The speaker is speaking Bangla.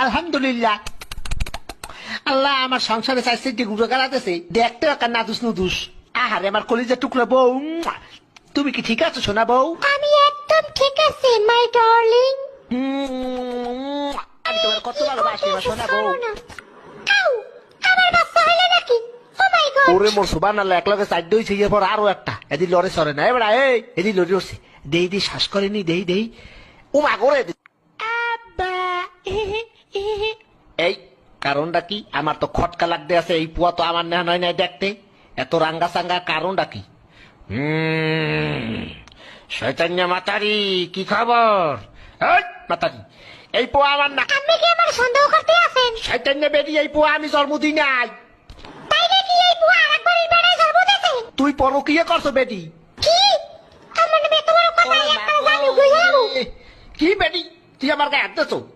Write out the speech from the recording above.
আলহামদুলিল্লাহ। আল্লাহ আমার সংসারে চাইছে যে গুঁড়ো গাড়াতেছে, দেখতে একটা নাদুস নুদুস। আহারে আমার কলিজার টুকরা বউ, তুমি কি ঠিক আছো সোনা বউ? আমি একদম ঠিক আছি মাই ডার্লিং। আমি তোমার কত ভালোবাসি আমার সোনা বউ। আউ, আমার বাচ্চা হইলো নাকি? ও মাই গড। ওরে মোর সুবান আল্লাহ, এক লগে চার দইছে এরপর আরো একটা এদি লড়ে সরে না এবার এদি লড়ে উঠছে, দেই দেই শ্বাস করেনি, দেই দেই ও মা করে আব্বা এই কারণটা কি? আমার তো খটকা লাগতে আছে, এই পুয়া তো আমার নেহা নয় নাই দেখতে, এত রাঙ্গা সাঙ্গা কারণটা কি? শয়তান্য মাতারি, কি খবর? এই মাতারি, এই পোয়া আমার না। আপনি কি আমার সন্দেহ করতে আছেন? শয়তান্য বেরি, এই পোয়া আমি জন্মদিন নাই। তাই নাকি এই বুয়া আরেকবারের বেড়ায় জন্ম দিয়েছে? তুই পরকিয়া করছো বেটি? কি? আমার নামে এত বড় কথা, একটা জানি বুঝে যাবো। কি বেটি, তুই আমার গায়ে হাত দিছো?